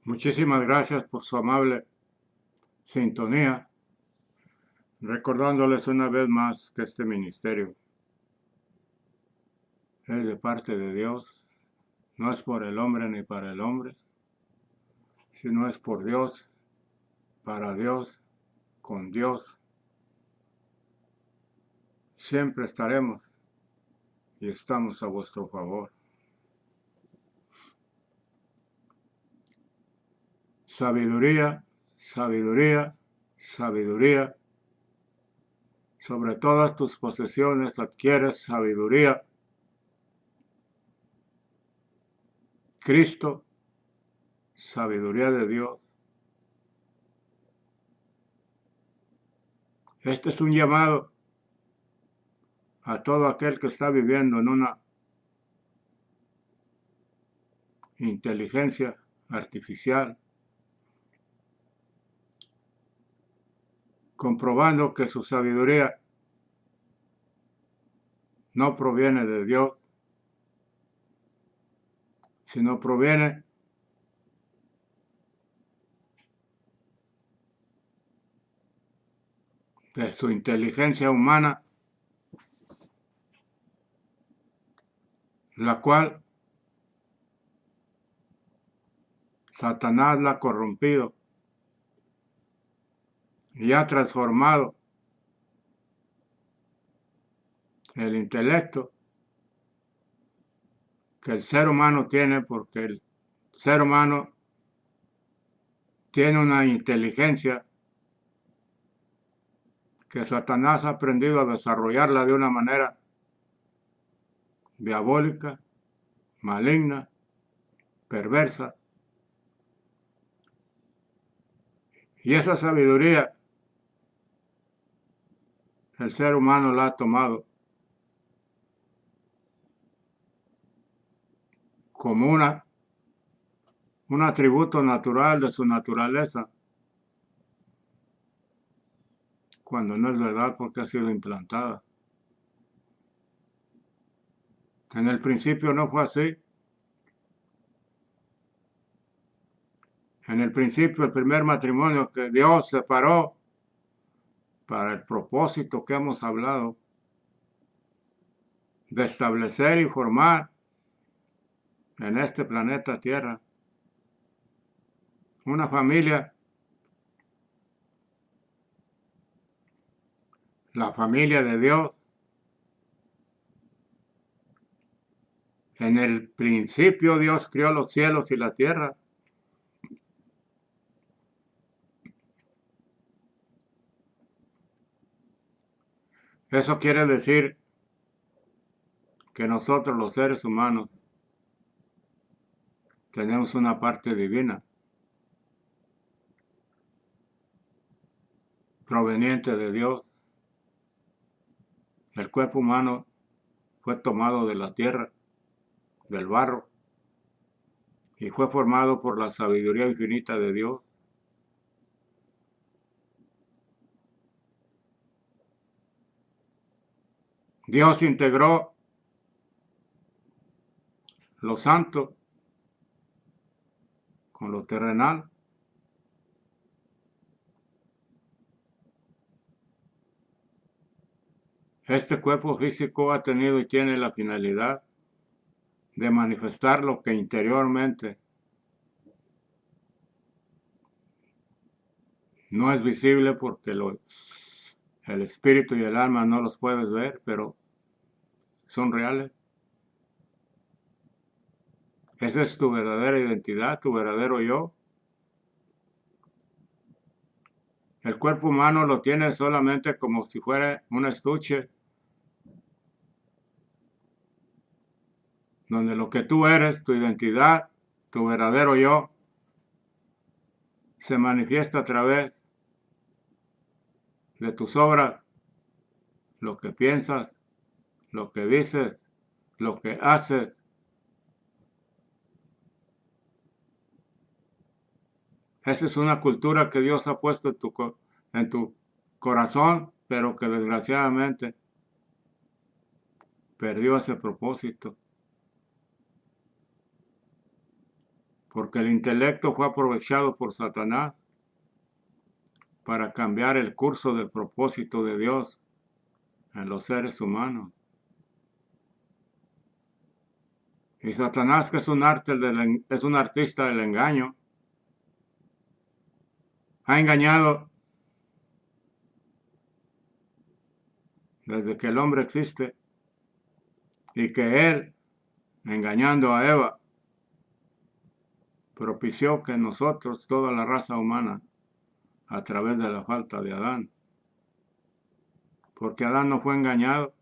Muchísimas gracias por su amable sintonía, recordándoles una vez más que este ministerio es de parte de Dios, no es por el hombre ni para el hombre, sino es por Dios, para Dios, con Dios. Siempre estaremos y estamos a vuestro favor. Sabiduría, sabiduría, sabiduría. Sobre todas tus posesiones adquieres sabiduría. Cristo, sabiduría de Dios. Este es un llamado a todo aquel que está viviendo en una inteligencia artificial, comprobando que su sabiduría no proviene de Dios, sino proviene de su inteligencia humana, la cual Satanás la ha corrompido y ha transformado el intelecto que el ser humano tiene, porque el ser humano tiene una inteligencia que Satanás ha aprendido a desarrollarla de una manera diabólica, maligna, perversa. Y esa sabiduría el ser humano la ha tomado como un atributo natural de su naturaleza, cuando no es verdad, porque ha sido implantada. En el principio no fue así. En el principio, el primer matrimonio que Dios separó para el propósito que hemos hablado, de establecer y formar en este planeta Tierra una familia, la familia de Dios. En el principio Dios creó los cielos y la tierra. Eso quiere decir que nosotros los seres humanos tenemos una parte divina proveniente de Dios. El cuerpo humano fue tomado de la tierra, del barro, y fue formado por la sabiduría infinita de Dios. Dios integró lo santo con lo terrenal. Este cuerpo físico ha tenido y tiene la finalidad de manifestar lo que interiormente no es visible, porque el espíritu y el alma no los puedes ver, pero son reales. Esa es tu verdadera identidad, tu verdadero yo. El cuerpo humano lo tiene solamente como si fuera un estuche, donde lo que tú eres, tu identidad, tu verdadero yo, se manifiesta a través de tus obras, lo que piensas, lo que dices, lo que haces. Esa es una cultura que Dios ha puesto en tu corazón, pero que desgraciadamente perdió ese propósito. porque el intelecto fue aprovechado por Satanás para cambiar el curso del propósito de Dios en los seres humanos. Y Satanás, que es un artista del engaño, ha engañado desde que el hombre existe, y que él, engañando a Eva, propició que nosotros, toda la raza humana, a través de la falta de Adán, porque Adán no fue engañado,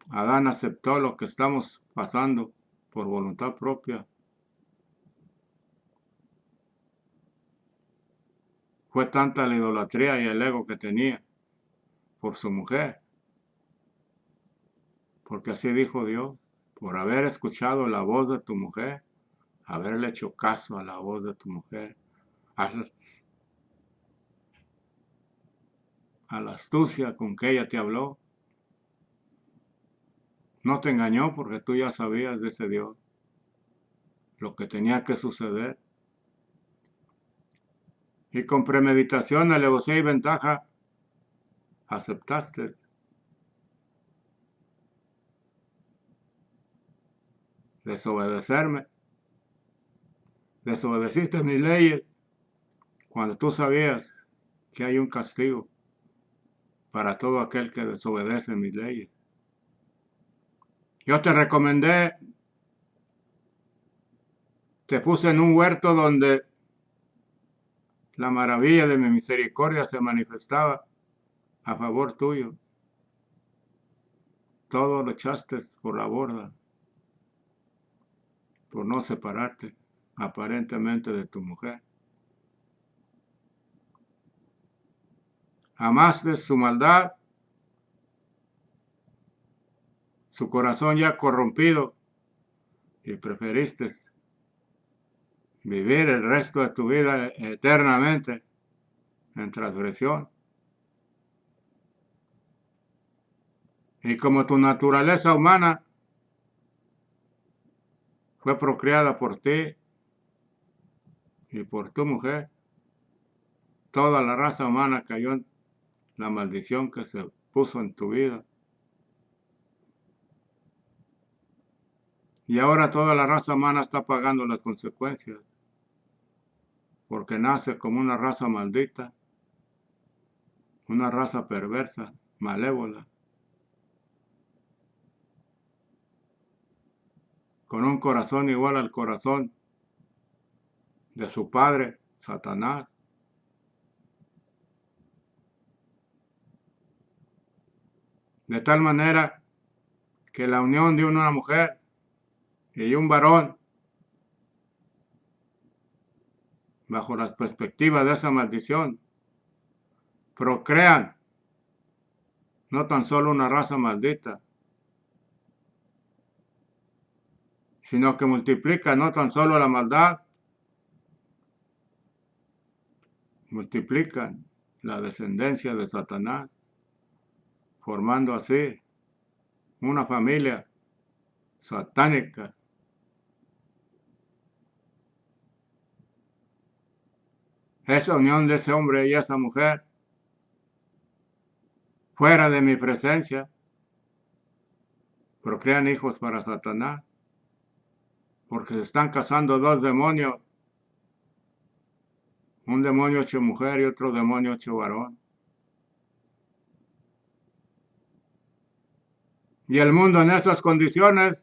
Adán aceptó lo que estamos pasando por voluntad propia. Fue tanta la idolatría y el ego que tenía por su mujer, porque así dijo Dios, por haber escuchado la voz de tu mujer, haberle hecho caso a la voz de tu mujer, a la astucia con que ella te habló. No te engañó porque tú ya sabías de ese Dios, lo que tenía que suceder. Y con premeditación, alevosía y ventaja, aceptaste desobedecerme. Desobedeciste mis leyes cuando tú sabías que hay un castigo para todo aquel que desobedece mis leyes. Yo te recomendé, te puse en un huerto donde la maravilla de mi misericordia se manifestaba a favor tuyo. Todo lo echaste por la borda, por no separarte aparentemente de tu mujer. Amaste su maldad, su corazón ya corrompido, y preferiste vivir el resto de tu vida eternamente en transgresión. Y como tu naturaleza humana fue procreada por ti y por tu mujer, toda la raza humana cayó en la maldición que se puso en tu vida. Y ahora toda la raza humana está pagando las consecuencias, porque nace como una raza maldita, una raza perversa, malévola, con un corazón igual al corazón de su padre, Satanás. De tal manera que la unión de una mujer y un varón, bajo las perspectivas de esa maldición, procrean no tan solo una raza maldita, sino que multiplican no tan solo la maldad, multiplican la descendencia de Satanás, formando así una familia satánica. Esa unión de ese hombre y esa mujer, fuera de mi presencia, procrean hijos para Satanás, porque se están casando dos demonios, un demonio hecho mujer y otro demonio hecho varón. Y el mundo en esas condiciones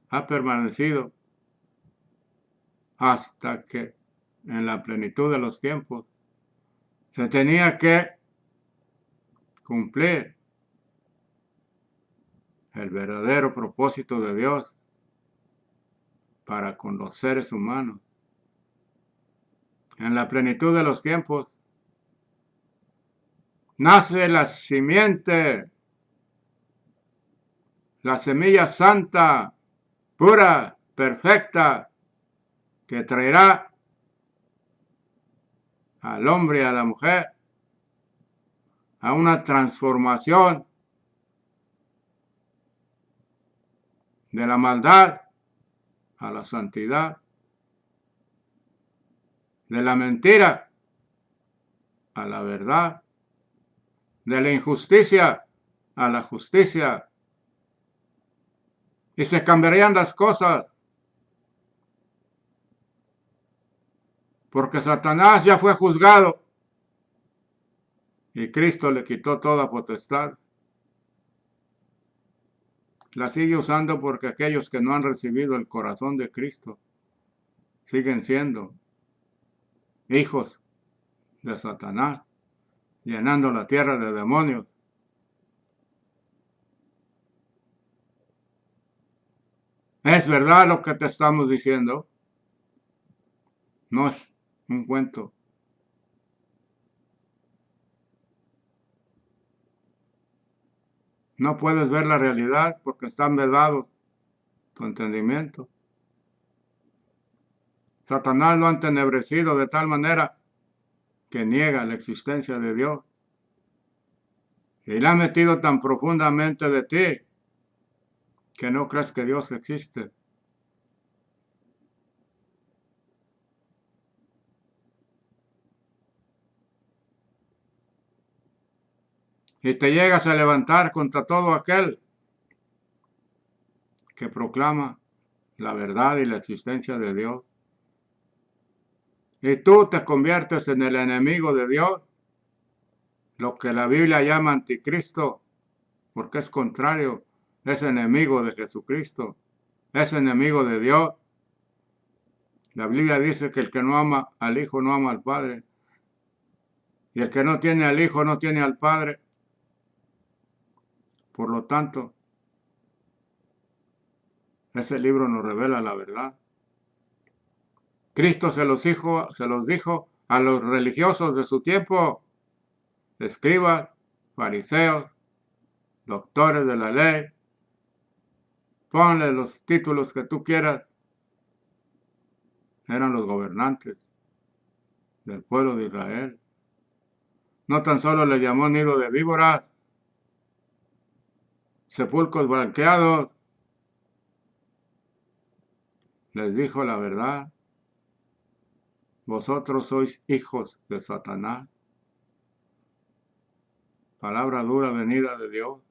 ha permanecido hasta que en la plenitud de los tiempos se tenía que cumplir el verdadero propósito de Dios para con los seres humanos. En la plenitud de los tiempos nace la simiente, la semilla santa, pura, perfecta, que traerá al hombre y a la mujer a una transformación de la maldad a la santidad, de la mentira a la verdad, de la injusticia a la justicia. Y se cambiarían las cosas, porque Satanás ya fue juzgado y Cristo le quitó toda potestad. La sigue usando porque aquellos que no han recibido el corazón de Cristo siguen siendo hijos de Satanás, llenando la tierra de demonios. ¿Es verdad lo que te estamos diciendo? No es un cuento. No puedes ver la realidad porque están vedados tu entendimiento. Satanás lo ha entenebrecido de tal manera que niega la existencia de Dios. Y la ha metido tan profundamente de ti que no crees que Dios existe. Y te llegas a levantar contra todo aquel que proclama la verdad y la existencia de Dios. Y tú te conviertes en el enemigo de Dios, lo que la Biblia llama anticristo, porque es contrario, es enemigo de Jesucristo, es enemigo de Dios. La Biblia dice que el que no ama al Hijo no ama al Padre, y el que no tiene al Hijo no tiene al Padre. Por lo tanto, ese libro nos revela la verdad. Cristo se los dijo a los religiosos de su tiempo, escribas, fariseos, doctores de la ley, ponle los títulos que tú quieras. Eran los gobernantes del pueblo de Israel. No tan solo les llamó nido de víboras, sepulcros blanqueados, les dijo la verdad. Vosotros sois hijos de Satanás. Palabra dura venida de Dios.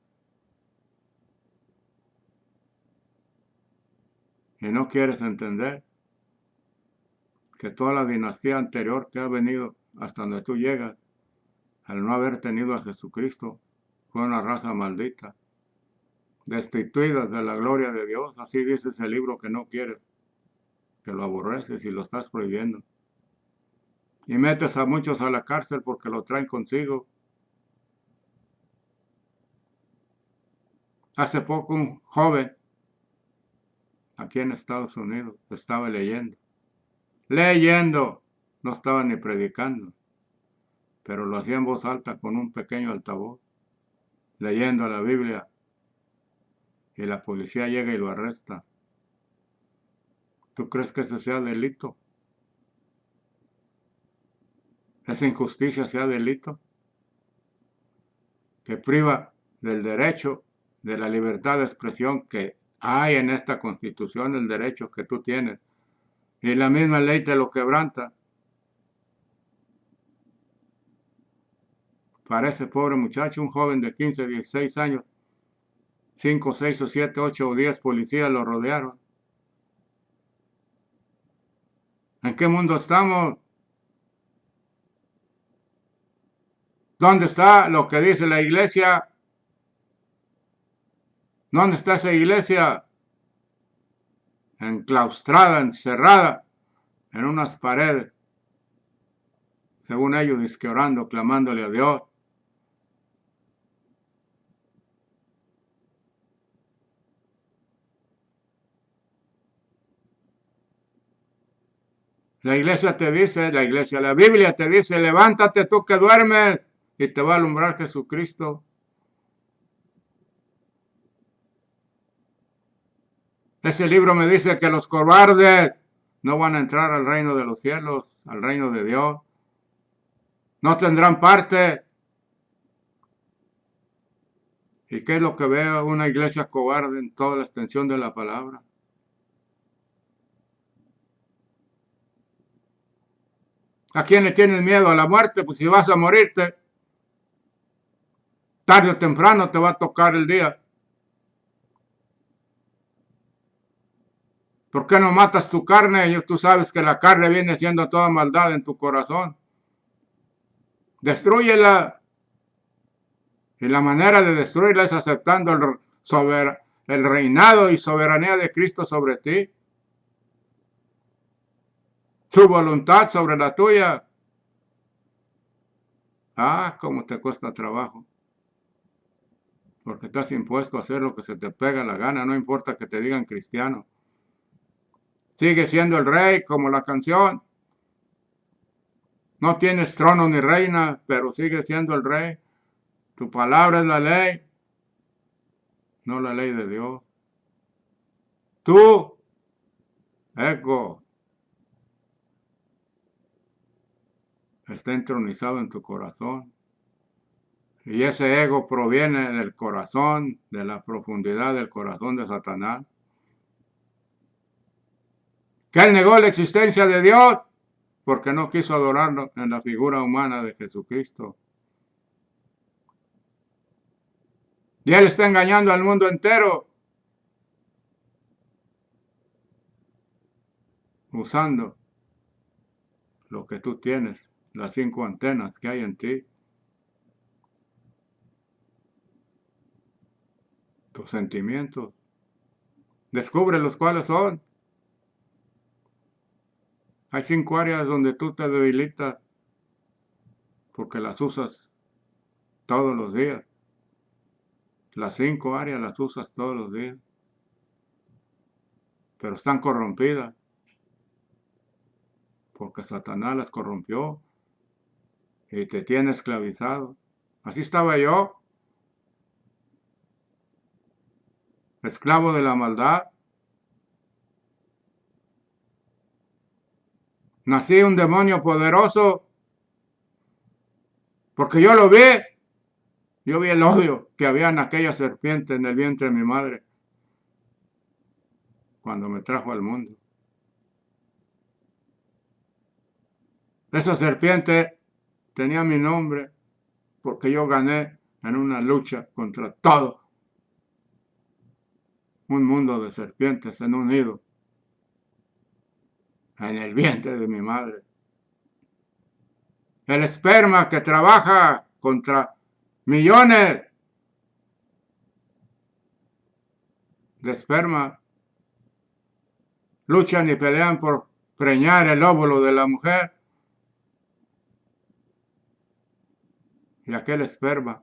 Y no quieres entender que toda la dinastía anterior que ha venido hasta donde tú llegas, al no haber tenido a Jesucristo, fue una raza maldita, destituida de la gloria de Dios. Así dice ese libro que no quieres, que lo aborreces y lo estás prohibiendo. Y metes a muchos a la cárcel porque lo traen consigo. Hace poco un joven aquí en Estados Unidos estaba leyendo, no estaba ni predicando, pero lo hacía en voz alta con un pequeño altavoz, leyendo la Biblia, y la policía llega y lo arresta. ¿Tú crees que ese sea delito? ¿Esa injusticia sea delito? Que priva del derecho, de la libertad de expresión que hay en esta Constitución, el derecho que tú tienes, y la misma ley te lo quebranta. Para ese pobre muchacho, un joven de 15, 16 años, 5, 6 o 7, 8 o 10 policías lo rodearon. ¿En qué mundo estamos? ¿Dónde está lo que dice la iglesia? ¿Dónde está esa iglesia? Enclaustrada, encerrada en unas paredes, según ellos, disque orando, clamándole a Dios. La iglesia te dice, la Biblia te dice, levántate tú que duermes y te va a alumbrar Jesucristo. Ese libro me dice que los cobardes no van a entrar al reino de los cielos, al reino de Dios. No tendrán parte. ¿Y qué es lo que ve una iglesia cobarde en toda la extensión de la palabra? ¿A quién le tienes miedo? ¿A la muerte? Pues si vas a morirte, tarde o temprano te va a tocar el día. ¿Por qué no matas tu carne? Y tú sabes que la carne viene siendo toda maldad en tu corazón. Destrúyela. Y la manera de destruirla es aceptando el reinado y soberanía de Cristo sobre ti. Su voluntad sobre la tuya. Ah, cómo te cuesta trabajo. Porque estás impuesto a hacer lo que se te pega la gana, no importa que te digan cristiano. Sigue siendo el rey como la canción. No tienes trono ni reina, pero sigue siendo el rey. Tu palabra es la ley, no la ley de Dios. Tú, ego, está entronizado en tu corazón. Y ese ego proviene del corazón, de la profundidad del corazón de Satanás. Que él negó la existencia de Dios porque no quiso adorarlo en la figura humana de Jesucristo. Y él está engañando al mundo entero usando lo que tú tienes, las 5 antenas que hay en ti, tus sentimientos. Descubre los cuales son. Hay 5 áreas donde tú te debilitas porque las usas todos los días. Las 5 áreas las usas todos los días. Pero están corrompidas porque Satanás las corrompió y te tiene esclavizado. Así estaba yo, esclavo de la maldad. Nací un demonio poderoso porque yo lo vi. Yo vi el odio que había en aquella serpiente en el vientre de mi madre cuando me trajo al mundo. Esa serpiente tenía mi nombre porque yo gané en una lucha contra todo un mundo de serpientes en un nido en el vientre de mi madre. El esperma que trabaja contra millones de esperma luchan y pelean por preñar el óvulo de la mujer. Y aquel esperma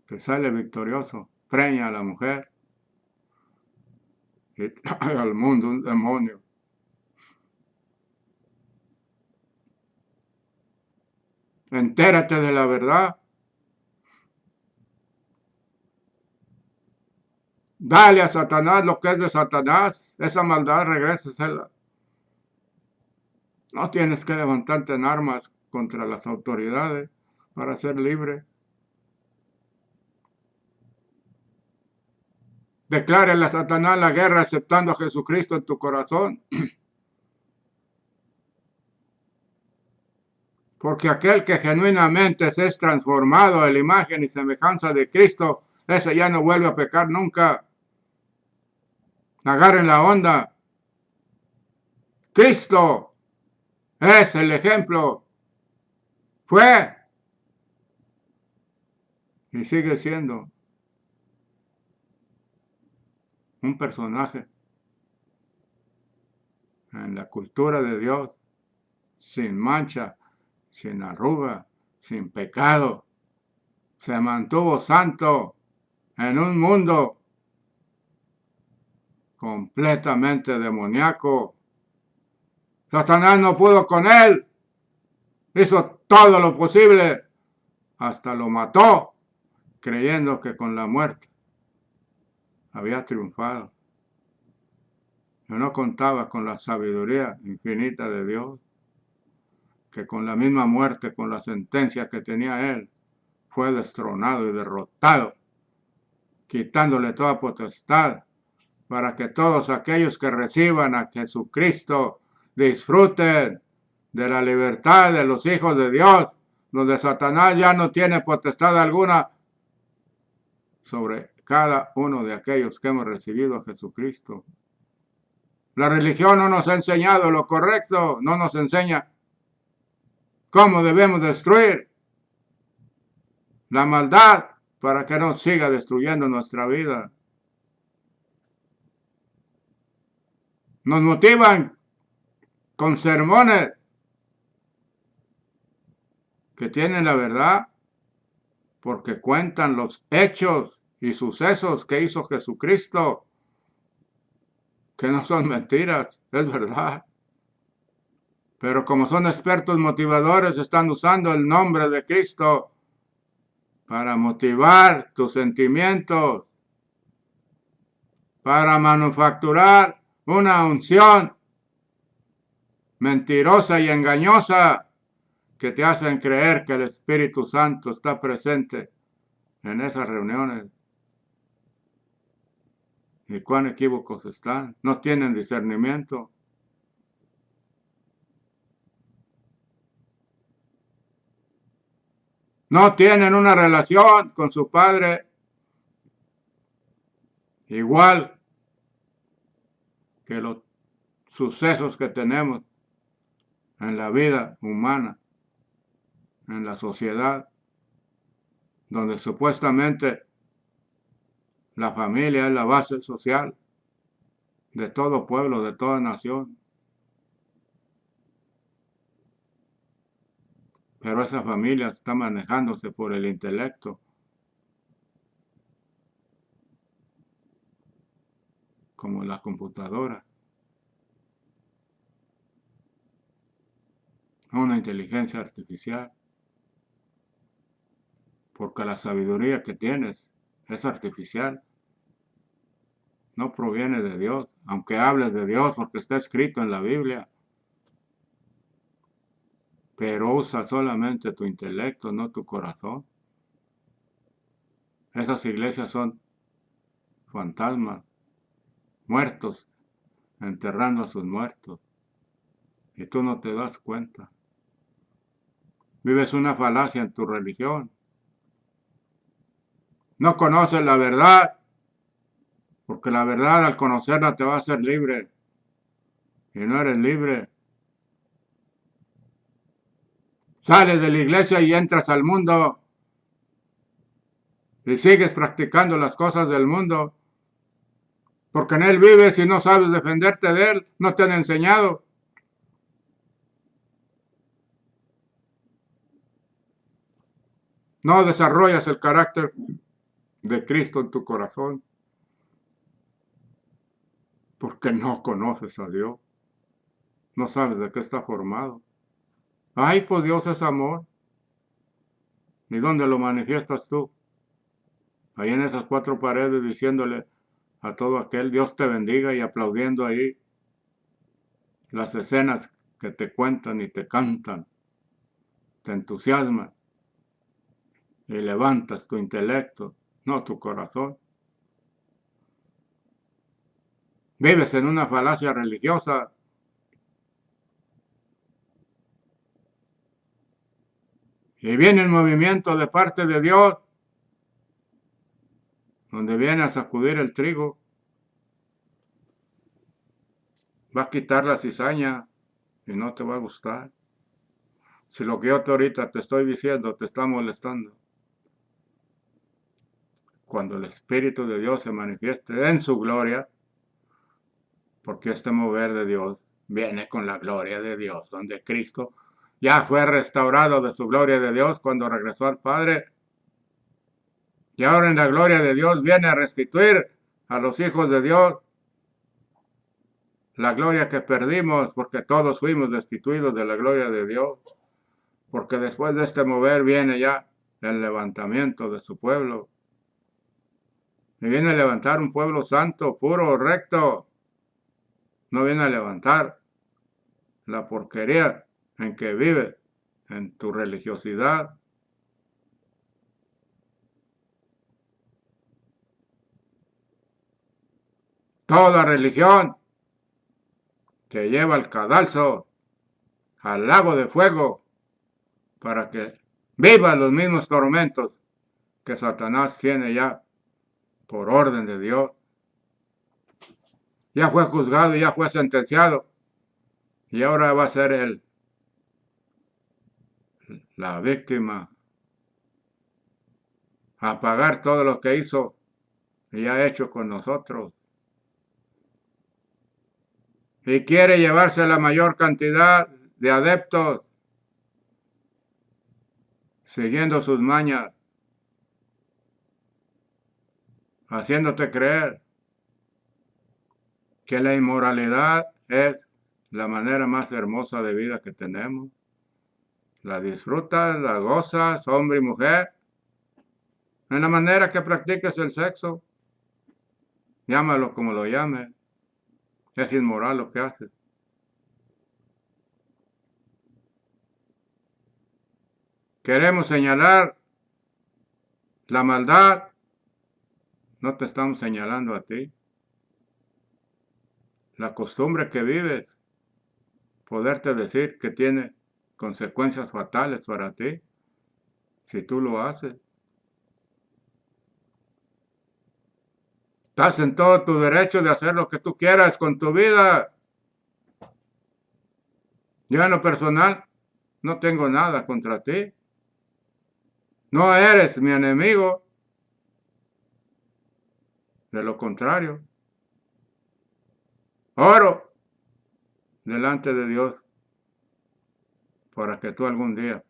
que sale victorioso preña a la mujer y trae al mundo un demonio. Entérate de la verdad. Dale a Satanás lo que es de Satanás. Esa maldad, regrésasela. No tienes que levantarte en armas contra las autoridades para ser libre. Declárale a Satanás la guerra aceptando a Jesucristo en tu corazón. Porque aquel que genuinamente se es transformado en la imagen y semejanza de Cristo, ese ya no vuelve a pecar nunca. Agarren la onda. Cristo es el ejemplo. Fue y sigue siendo un personaje en la cultura de Dios, sin mancha, sin arruga, sin pecado. Se mantuvo santo en un mundo completamente demoníaco. Satanás no pudo con él. Hizo todo lo posible. Hasta lo mató, creyendo que con la muerte había triunfado. Yo no contaba con la sabiduría infinita de Dios, que con la misma muerte, con la sentencia que tenía él, fue destronado y derrotado, quitándole toda potestad, para que todos aquellos que reciban a Jesucristo disfruten de la libertad de los hijos de Dios, donde Satanás ya no tiene potestad alguna sobre cada uno de aquellos que hemos recibido a Jesucristo. La religión no nos ha enseñado lo correcto, no nos enseña cómo debemos destruir la maldad para que no siga destruyendo nuestra vida. Nos motivan con sermones que tienen la verdad porque cuentan los hechos y sucesos que hizo Jesucristo, que no son mentiras, es verdad. Pero como son expertos motivadores, están usando el nombre de Cristo para motivar tus sentimientos, para manufacturar una unción mentirosa y engañosa que te hacen creer que el Espíritu Santo está presente en esas reuniones. ¿Y cuán equívocos están? No tienen discernimiento. No tienen una relación con su Padre igual que los sucesos que tenemos en la vida humana, en la sociedad, donde supuestamente la familia es la base social de todo pueblo, de toda nación. Pero esa familia está manejándose por el intelecto, como la computadora. Una inteligencia artificial. Porque la sabiduría que tienes es artificial. No proviene de Dios, aunque hables de Dios porque está escrito en la Biblia. Pero usa solamente tu intelecto, no tu corazón. Esas iglesias son fantasmas, muertos, enterrando a sus muertos. Y tú no te das cuenta. Vives una falacia en tu religión. No conoces la verdad, porque la verdad al conocerla te va a hacer libre. Y no eres libre. Sales de la iglesia y entras al mundo. Y sigues practicando las cosas del mundo. Porque en él vives y no sabes defenderte de él. No te han enseñado. No desarrollas el carácter de Cristo en tu corazón. Porque no conoces a Dios. No sabes de qué está formado. Ay, pues Dios es amor. ¿Y dónde lo manifiestas tú? Ahí en esas cuatro paredes diciéndole a todo aquel Dios te bendiga y aplaudiendo ahí las escenas que te cuentan y te cantan, te entusiasman y levantas tu intelecto, no tu corazón. Vives en una falacia religiosa. Y viene el movimiento de parte de Dios, donde viene a sacudir el trigo. Va a quitar la cizaña y no te va a gustar. Si lo que yo ahorita te estoy diciendo te está molestando. Cuando el Espíritu de Dios se manifieste en su gloria, porque este mover de Dios viene con la gloria de Dios, donde Cristo ya fue restaurado de su gloria de Dios cuando regresó al Padre. Y ahora en la gloria de Dios viene a restituir a los hijos de Dios la gloria que perdimos, porque todos fuimos destituidos de la gloria de Dios. Porque después de este mover viene ya el levantamiento de su pueblo. Y viene a levantar un pueblo santo, puro, recto. No viene a levantar la porquería en que vives, en tu religiosidad. Toda religión te lleva al cadalso, al lago de fuego, para que vivas los mismos tormentos que Satanás tiene ya por orden de Dios. Ya fue juzgado, ya fue sentenciado, y ahora va a ser él la víctima a pagar todo lo que hizo y ha hecho con nosotros. Y quiere llevarse la mayor cantidad de adeptos siguiendo sus mañas, haciéndote creer que la inmoralidad es la manera más hermosa de vida que tenemos. La disfrutas, la gozas, hombre y mujer, en la manera que practiques el sexo. Llámalo como lo llames. Es inmoral lo que haces. Queremos señalar la maldad. No te estamos señalando a ti. La costumbre que vives, poderte decir que tiene consecuencias fatales para ti, si tú lo haces. Estás en todo tu derecho de hacer lo que tú quieras con tu vida. Yo en lo personal no tengo nada contra ti. No eres mi enemigo. De lo contrario, oro delante de Dios para que tú algún día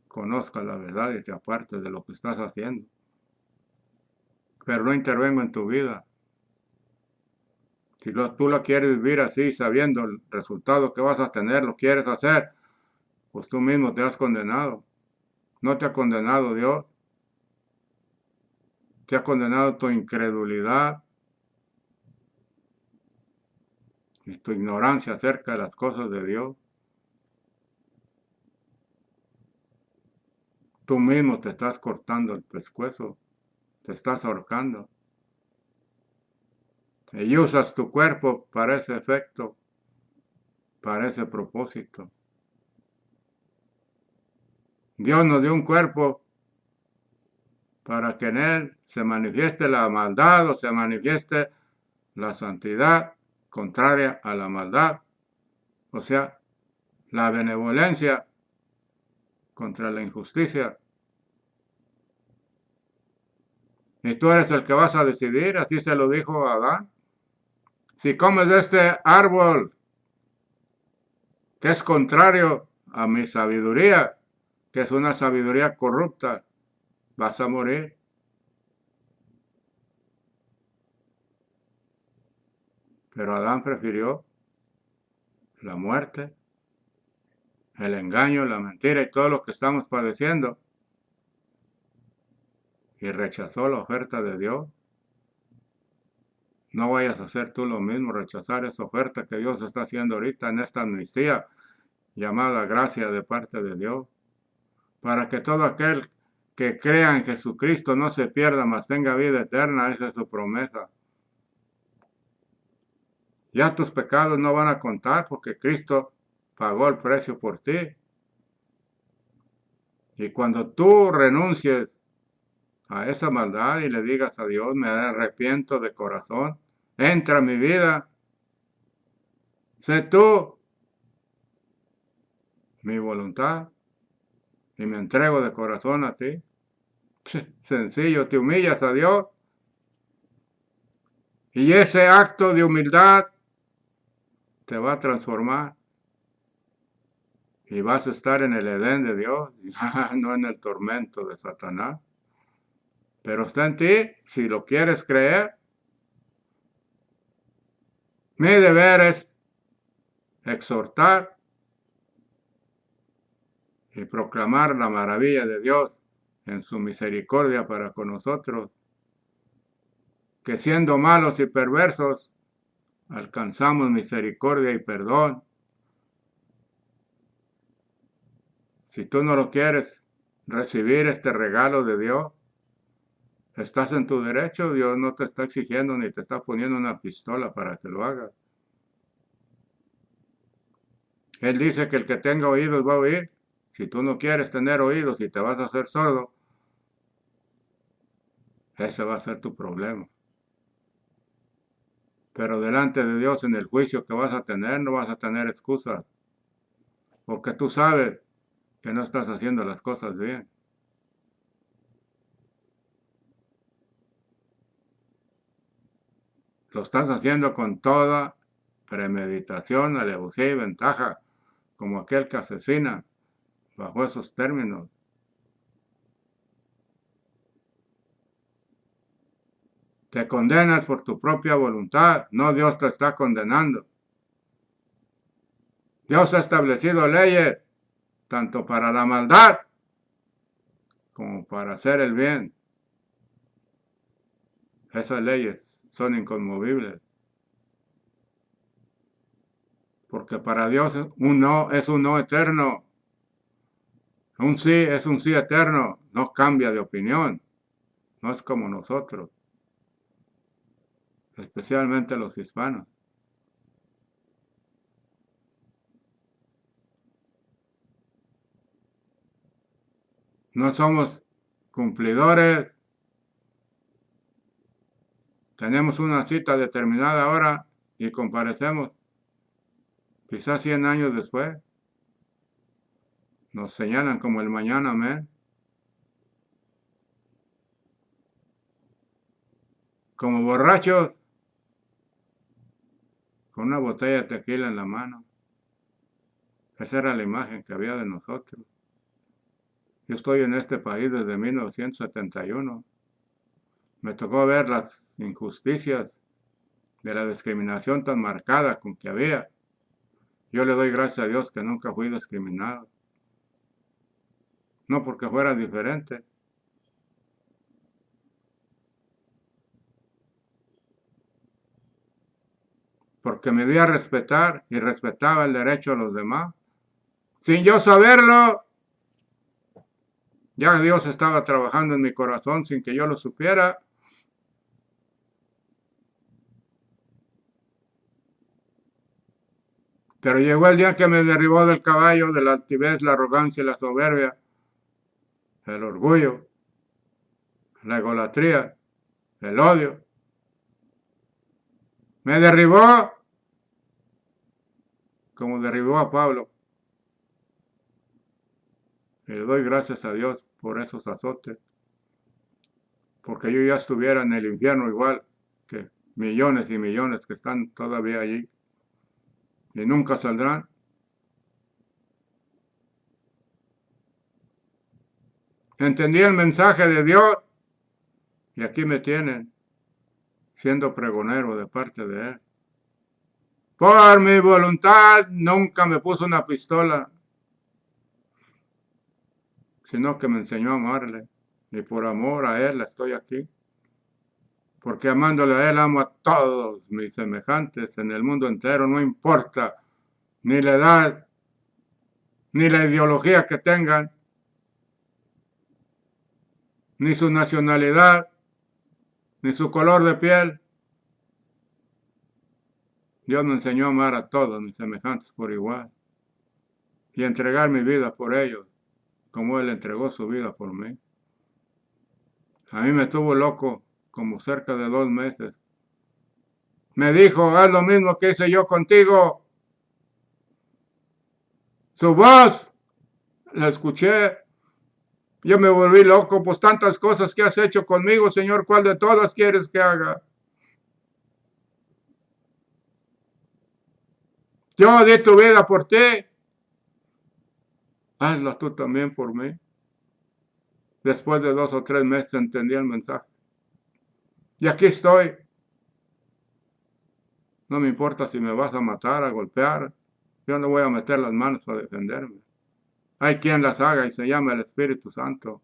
conozcas la verdad y te apartes de lo que estás haciendo. Pero no intervengo en tu vida. Si tú lo quieres vivir así, sabiendo el resultado que vas a tener, lo quieres hacer, pues tú mismo te has condenado. No te ha condenado Dios. Te ha condenado tu incredulidad y tu ignorancia acerca de las cosas de Dios. Tú mismo te estás cortando el pescuezo, te estás ahorcando. Y usas tu cuerpo para ese efecto, para ese propósito. Dios nos dio un cuerpo para que en él se manifieste la maldad o se manifieste la santidad contraria a la maldad. O sea, la benevolencia contra la injusticia. Y tú eres el que vas a decidir, así se lo dijo a Adán. Si comes de este árbol que es contrario a mi sabiduría, que es una sabiduría corrupta, vas a morir. Pero Adán prefirió la muerte, el engaño, la mentira y todo lo que estamos padeciendo. Y rechazó la oferta de Dios. No vayas a hacer tú lo mismo, rechazar esa oferta que Dios está haciendo ahorita en esta amnistía llamada gracia de parte de Dios, para que todo aquel que crea en Jesucristo no se pierda, mas tenga vida eterna. Esa es su promesa. Ya tus pecados no van a contar porque Cristo pagó el precio por ti. Y cuando tú renuncies a esa maldad y le digas a Dios, me arrepiento de corazón, entra a mi vida, sé tú mi voluntad y me entrego de corazón a ti. Sencillo, te humillas a Dios y ese acto de humildad te va a transformar y vas a estar en el Edén de Dios, no en el tormento de Satanás. Pero está en ti, si lo quieres creer. Mi deber es exhortar y proclamar la maravilla de Dios en su misericordia para con nosotros, que siendo malos y perversos, alcanzamos misericordia y perdón. Si tú no lo quieres recibir este regalo de Dios, Estás en tu derecho, Dios no te está exigiendo ni te está poniendo una pistola para que lo hagas. Él dice que el que tenga oídos va a oír. Si tú no quieres tener oídos y te vas a hacer sordo, ese va a ser tu problema. Pero delante de Dios, en el juicio que vas a tener, no vas a tener excusas. Porque tú sabes que no estás haciendo las cosas bien. Lo estás haciendo con toda premeditación, alevosía y ventaja, como aquel que asesina bajo esos términos. Te condenas por tu propia voluntad, no Dios te está condenando. Dios ha establecido leyes tanto para la maldad como para hacer el bien. Esas leyes son inconmovibles. Porque para Dios un no es un no eterno. Un sí es un sí eterno. No cambia de opinión. No es como nosotros. Especialmente los hispanos. No somos cumplidores. Tenemos una cita determinada hora y comparecemos. Quizás 100 años después. Nos señalan como el mañana, amén. Como borrachos, con una botella de tequila en la mano. Esa era la imagen que había de nosotros. Yo estoy en este país desde 1971. Me tocó ver las injusticias de la discriminación tan marcada con que había. Yo le doy gracias a Dios que nunca fui discriminado. No porque fuera diferente. Porque me di a respetar y respetaba el derecho de los demás. Sin yo saberlo, ya Dios estaba trabajando en mi corazón sin que yo lo supiera. Pero llegó el día que me derribó del caballo de la altivez, la arrogancia y la soberbia, el orgullo, la egolatría, el odio. Me derribó como derribó a Pablo. Y le doy gracias a Dios por esos azotes. Porque yo ya estuviera en el infierno igual que millones y millones que están todavía allí. Y nunca saldrán. Entendí el mensaje de Dios. Y aquí me tienen siendo pregonero de parte de Él. Por mi voluntad nunca me puso una pistola, sino que me enseñó a amarle. Y por amor a Él estoy aquí. Porque amándole a Él amo a todos mis semejantes en el mundo entero, no importa ni la edad, ni la ideología que tengan, ni su nacionalidad, ni su color de piel. Dios me enseñó a amar a todos mis semejantes por igual y entregar mi vida por ellos, como Él entregó su vida por mí. A mí me tuvo loco como cerca de 2 meses. Me dijo, haz lo mismo que hice yo contigo. Su voz, la escuché. Yo me volví loco, pues tantas cosas que has hecho conmigo, Señor, ¿cuál de todas quieres que haga? Yo di tu vida por ti. Hazla tú también por mí. Después de 2 o 3 meses entendí el mensaje. Y aquí estoy. No me importa si me vas a matar, a golpear. Yo no voy a meter las manos para defenderme. Hay quien las haga y se llama el Espíritu Santo.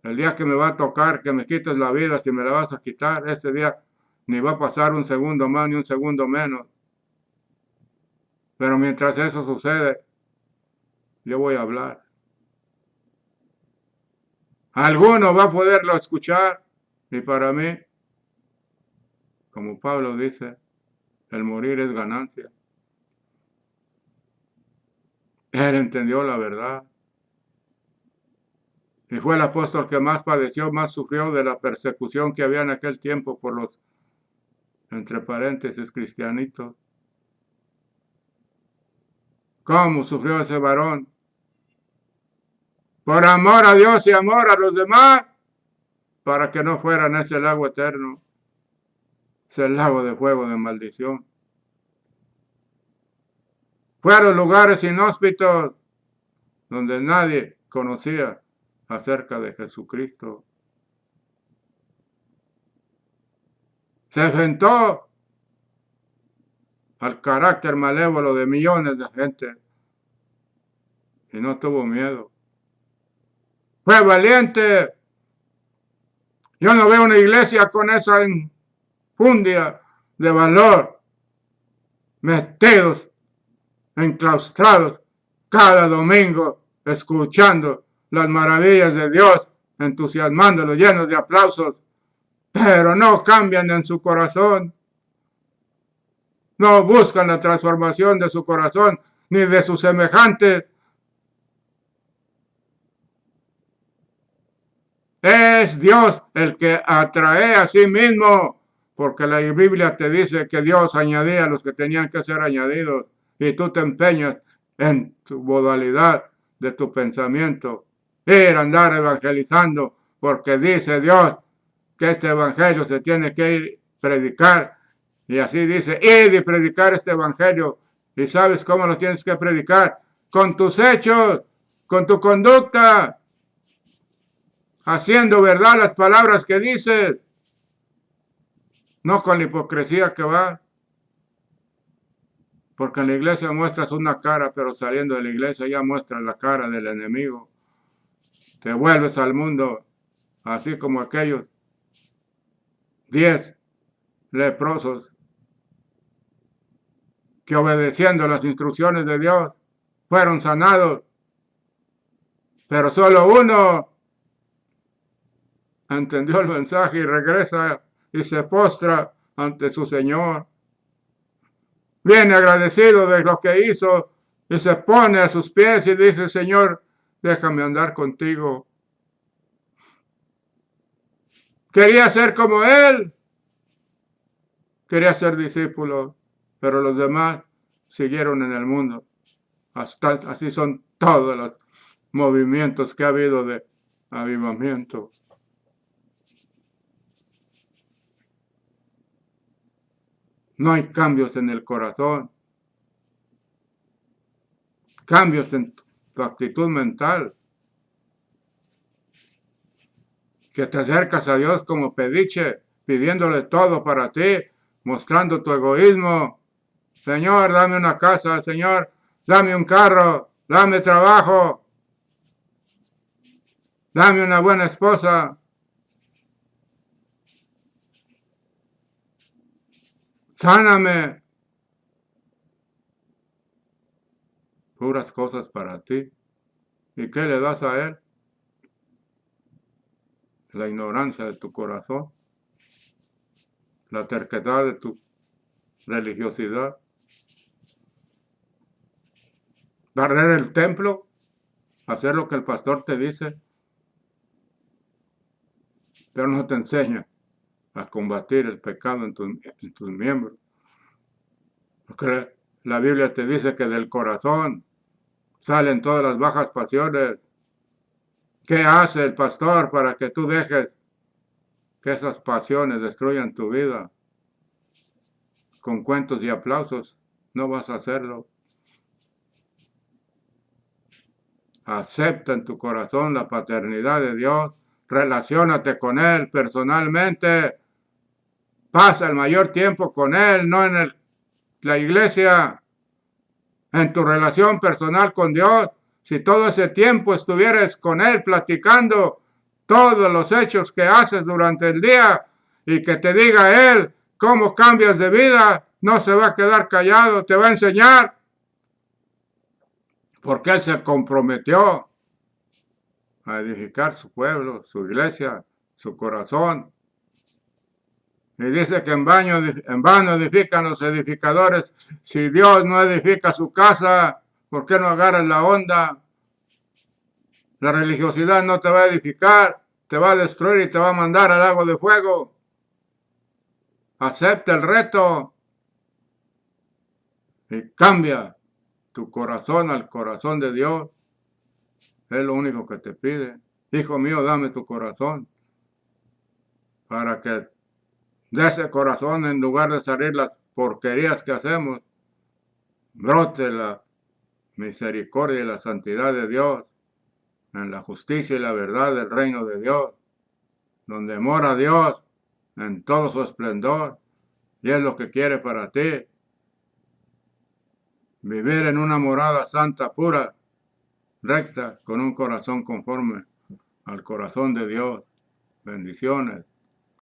El día que me va a tocar que me quites la vida, si me la vas a quitar, ese día ni va a pasar un segundo más ni un segundo menos. Pero mientras eso sucede, yo voy a hablar. Alguno va a poderlo escuchar Y para mí, como Pablo dice, el morir es ganancia. Él entendió la verdad. Y fue el apóstol que más padeció, más sufrió de la persecución que había en aquel tiempo por los, entre paréntesis, cristianitos. ¿Cómo sufrió ese varón? Por amor a Dios y amor a los demás, para que no fueran ese lago eterno, ese lago de fuego de maldición. Fueron lugares inhóspitos donde nadie conocía acerca de Jesucristo. Se enfrentó al carácter malévolo de millones de gente y no tuvo miedo. Fue valiente. Yo no veo una iglesia con esa enjundia de valor, metidos, enclaustrados cada domingo, escuchando las maravillas de Dios, entusiasmándolos, llenos de aplausos, pero no cambian en su corazón. No buscan la transformación de su corazón ni de sus semejantes. Es Dios el que atrae a sí mismo, porque la Biblia te dice que Dios añadía a los que tenían que ser añadidos, y tú te empeñas en tu modalidad de tu pensamiento, ir a andar evangelizando, porque dice Dios que este evangelio se tiene que ir a predicar, y así dice, id y predicar este evangelio. ¿Y sabes cómo lo tienes que predicar? Con tus hechos, con tu conducta, haciendo verdad las palabras que dices, no con la hipocresía que va. Porque en la iglesia muestras una cara, pero saliendo de la iglesia ya muestras la cara del enemigo. Te vuelves al mundo, así como aquellos 10 leprosos que obedeciendo las instrucciones de Dios fueron sanados, pero solo uno entendió el mensaje y regresa y se postra ante su Señor. Viene agradecido de lo que hizo y se pone a sus pies y dice, Señor, déjame andar contigo. Quería ser como Él, quería ser discípulo, pero los demás siguieron en el mundo. Así son todos los movimientos que ha habido de avivamiento. No hay cambios en el corazón, cambios en tu actitud mental, que te acercas a Dios como pediche, pidiéndole todo para ti, mostrando tu egoísmo. Señor, dame una casa, Señor, dame un carro, dame trabajo, dame una buena esposa. Sáname. Puras cosas para ti. ¿Y qué le das a Él? La ignorancia de tu corazón, la terquedad de tu religiosidad. Barrer el templo, hacer lo que el pastor te dice, pero no te enseña a combatir el pecado en tus miembros. Porque la Biblia te dice que del corazón salen todas las bajas pasiones. ¿Qué hace el pastor para que tú dejes que esas pasiones destruyan tu vida? Con cuentos y aplausos no vas a hacerlo. Acepta en tu corazón la paternidad de Dios. Relaciónate con Él personalmente. Pasa el mayor tiempo con Él, no en la iglesia. En tu relación personal con Dios. Si todo ese tiempo estuvieras con Él platicando todos los hechos que haces durante el día y que te diga Él cómo cambias de vida, no se va a quedar callado, te va a enseñar. Porque Él se comprometió a edificar su pueblo, su iglesia, su corazón, Y dice que en vano edifican los edificadores. Si Dios no edifica su casa, ¿por qué no agarras la onda? La religiosidad no te va a edificar, te va a destruir y te va a mandar al lago de fuego. Acepta el reto y cambia tu corazón al corazón de Dios. Es lo único que te pide. Hijo mío, dame tu corazón para que de ese corazón, en lugar de salir las porquerías que hacemos, brote la misericordia y la santidad de Dios, en la justicia y la verdad del reino de Dios, donde mora Dios en todo su esplendor, y es lo que quiere para ti. Vivir en una morada santa, pura, recta, con un corazón conforme al corazón de Dios. Bendiciones.